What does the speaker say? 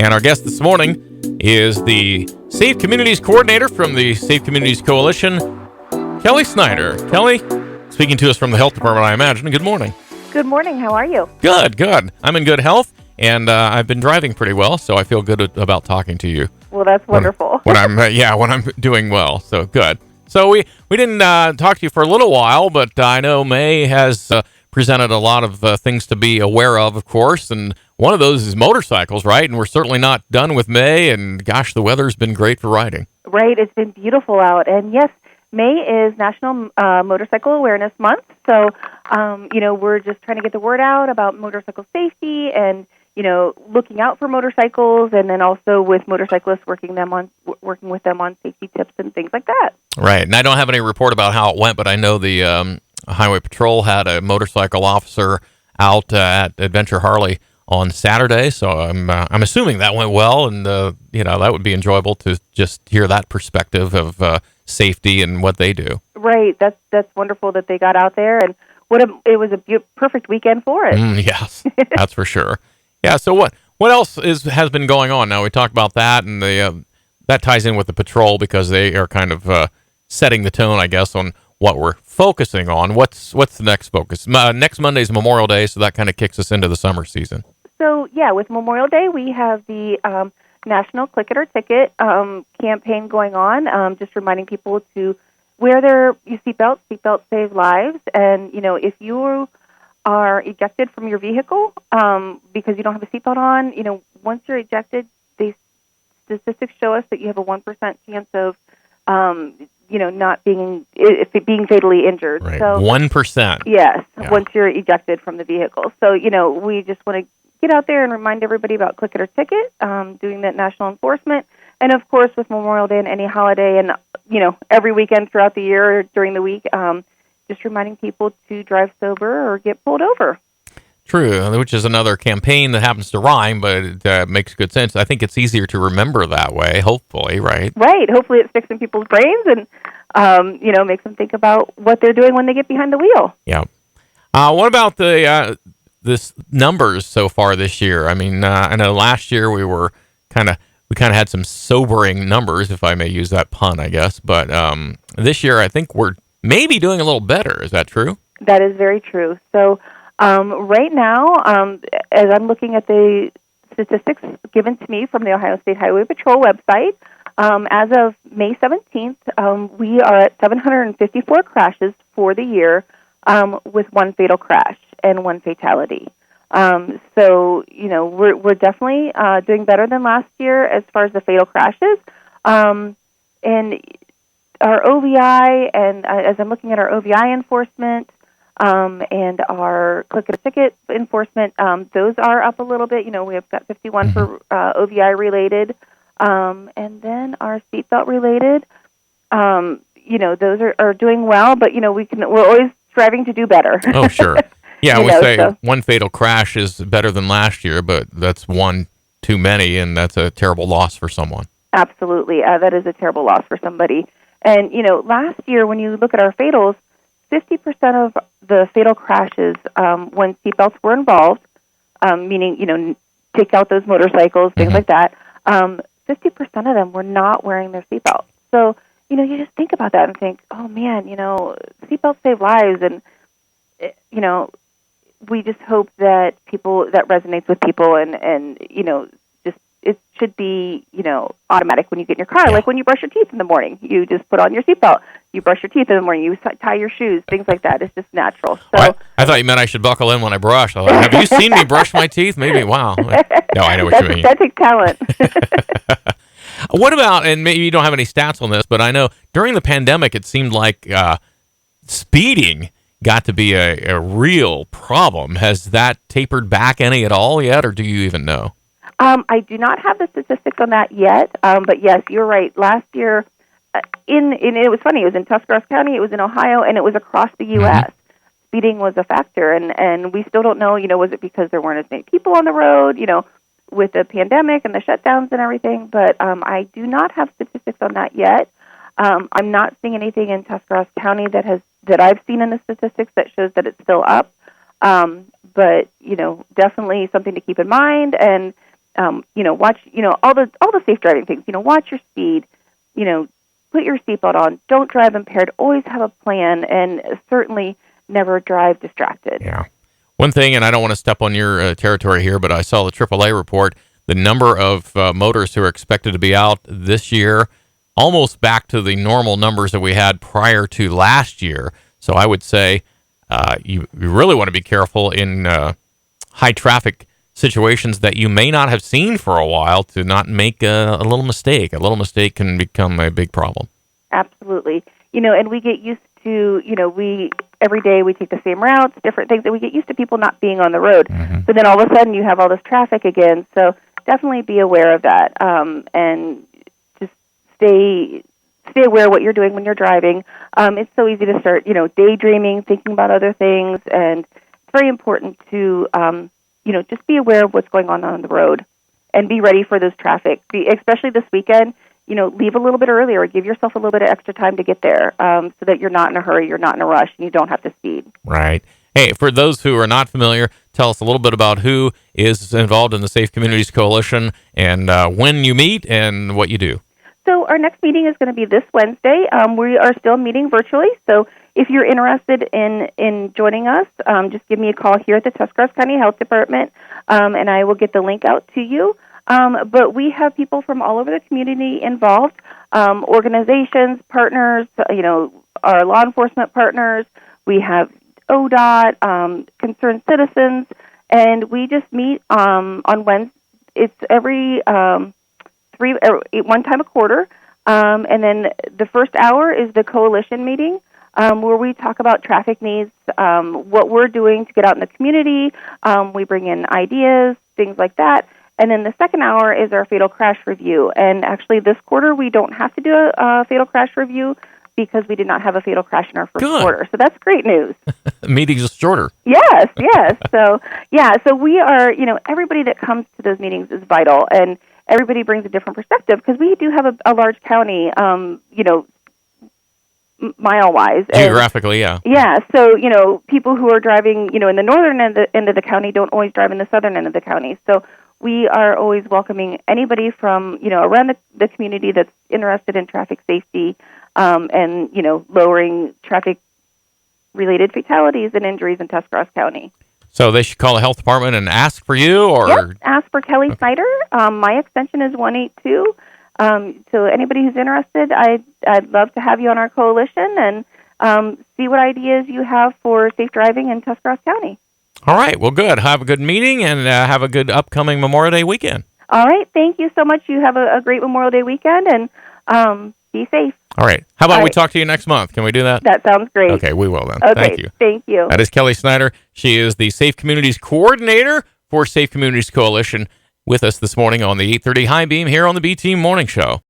And our guest this morning is the Safe Communities Coordinator from the Safe Communities Coalition, Kelly Snyder. Kelly, speaking to us from the Health Department, I imagine. Good morning. Good morning. How are you? Good. I'm in good health, and I've been driving pretty well, so I feel good about talking to you. Well, that's wonderful. When I'm doing well, so good. So we didn't talk to you for a little while, but I know May has presented a lot of things to be aware of course, and one of those is motorcycles, right? And we're certainly not done with May, and gosh, the weather's been great for riding. Right. It's been beautiful out, and yes, May is National Motorcycle Awareness Month, so we're just trying to get the word out about motorcycle safety and looking out for motorcycles, and then also with motorcyclists working with them on safety tips and things like that. Right, and I don't have any report about how it went, but I know the Highway Patrol had a motorcycle officer out at Adventure Harley on Saturday, so I'm assuming that went well, and that would be enjoyable to just hear that perspective of safety and what they do. Right, that's wonderful that they got out there, and it was a perfect weekend for it. Yes, that's for sure. Yeah. So what else has been going on? Now we talked about that, and that ties in with the patrol because they are kind of setting the tone, I guess, on what we're focusing on. What's the next focus? Next Monday is Memorial Day, so that kind of kicks us into the summer season. So yeah, with Memorial Day, we have the National Click It or Ticket campaign going on. Just reminding people to wear their seatbelts. Seatbelts save lives, and if you are ejected from your vehicle because you don't have a seatbelt on, once you're ejected, statistics show us that you have a 1% chance of, not being fatally injured. Right. So 1%. Yes, yeah. Once you're ejected from the vehicle. So, we just want to get out there and remind everybody about Click It or Ticket, doing that national enforcement. And, of course, with Memorial Day and any holiday and, every weekend throughout the year or during the week, just reminding people to drive sober or get pulled over. True, which is another campaign that happens to rhyme, but it makes good sense. I think it's easier to remember that way, hopefully, right? Right. Hopefully it sticks in people's brains and, makes them think about what they're doing when they get behind the wheel. Yeah. What about this numbers so far this year? I mean, I know last year we kind of had some sobering numbers, if I may use that pun, I guess. But this year I think we're maybe doing a little better. Is that true? That is very true. So right now, as I'm looking at the statistics given to me from the Ohio State Highway Patrol website, as of May 17th, we are at 754 crashes for the year with one fatal crash and one fatality. So, we're definitely doing better than last year as far as the fatal crashes. And our OVI, and as I'm looking at our OVI enforcement and our Click It or Ticket enforcement, those are up a little bit. We have got 51 for OVI related, and then our seatbelt related. Those are doing well, but we're always striving to do better. Oh, sure. Yeah, we say one fatal crash is better than last year, but that's one too many, and that's a terrible loss for someone. Absolutely. That is a terrible loss for somebody. And, last year, when you look at our fatals, 50% of the fatal crashes when seatbelts were involved, meaning, take out those motorcycles, things like that, 50% of them were not wearing their seatbelt. So, you just think about that and think, oh, man, seatbelts save lives. And, we just hope that that resonates with people and just it should be, automatic when you get in your car. Yeah. Like when you brush your teeth in the morning, you just put on your seatbelt. You brush your teeth in the morning, you tie your shoes, things like that. It's just natural. So I thought you meant I should buckle in when I brush. I thought, have you seen me brush my teeth? Maybe. Wow. No, I know what you mean. That takes talent. What about, and maybe you don't have any stats on this, but I know during the pandemic, it seemed like speeding got to be a real problem. Has that tapered back any at all yet, or do you even know? I do not have the statistics on that yet, but yes, you're right. Last year, it was funny, it was in Tuscarawas County, it was in Ohio, and it was across the U.S. Speeding was a factor, and we still don't know, was it because there weren't as many people on the road, with the pandemic and the shutdowns and everything, but I do not have statistics on that yet. I'm not seeing anything in Tuscarawas County that I've seen in the statistics that shows that it's still up. But, definitely something to keep in mind. And, watch, all the safe driving things. Watch your speed. Put your seatbelt on. Don't drive impaired. Always have a plan, and certainly never drive distracted. Yeah. One thing, and I don't want to step on your territory here, but I saw the AAA report. The number of motorists who are expected to be out this year, almost back to the normal numbers that we had prior to last year. So I would say you really want to be careful in high traffic situations that you may not have seen for a while to not make a little mistake. A little mistake can become a big problem. Absolutely. And we get used to, every day we take the same routes, different things, and we get used to people not being on the road. Mm-hmm. So then all of a sudden you have all this traffic again. So definitely be aware of that, and just stay aware of what you're doing when you're driving. It's so easy to start, daydreaming, thinking about other things, and it's very important to, just be aware of what's going on the road and be ready for this traffic, especially this weekend. Leave a little bit earlier, give yourself a little bit of extra time to get there, so that you're not in a hurry, you're not in a rush, and you don't have to speed. Right. Hey, for those who are not familiar, tell us a little bit about who is involved in the Safe Communities Coalition and when you meet and what you do. So our next meeting is going to be this Wednesday. We are still meeting virtually, so if you're interested in joining us, just give me a call here at the Tuscarawas County Health Department, and I will get the link out to you. But we have people from all over the community involved, organizations, partners, our law enforcement partners. We have ODOT, concerned citizens, and we just meet on Wednesday. It's every one time a quarter, and then the first hour is the coalition meeting, where we talk about traffic needs, what we're doing to get out in the community. We bring in ideas, things like that. And then the second hour is our fatal crash review. And actually this quarter we don't have to do a fatal crash review because we did not have a fatal crash in our first quarter. So that's great news. Meetings are shorter. Yes. So we are, everybody that comes to those meetings is vital, and everybody brings a different perspective because we do have a large county, mile-wise. Geographically, yeah. Yeah, so, people who are driving, in the northern end of the county don't always drive in the southern end of the county. So we are always welcoming anybody from, around the community that's interested in traffic safety, and, lowering traffic-related fatalities and injuries in Tuscarawas County. So they should call the health department and ask for you, or? Yep, ask for Kelly Snyder. My extension is 182. So anybody who's interested, I'd love to have you on our coalition and see what ideas you have for safe driving in Tuscarawas County. All right. Well, good. Have a good meeting and have a good upcoming Memorial Day weekend. All right. Thank you so much. You have a great Memorial Day weekend, and be safe. All right. How about we talk to you next month? Can we do that? That sounds great. Okay, we will then. Okay, Thank you. Thank you. That is Kelly Snyder. She is the Safe Communities Coordinator for Safe Communities Coalition with us this morning on the 8:30 High Beam here on the B-Team Morning Show.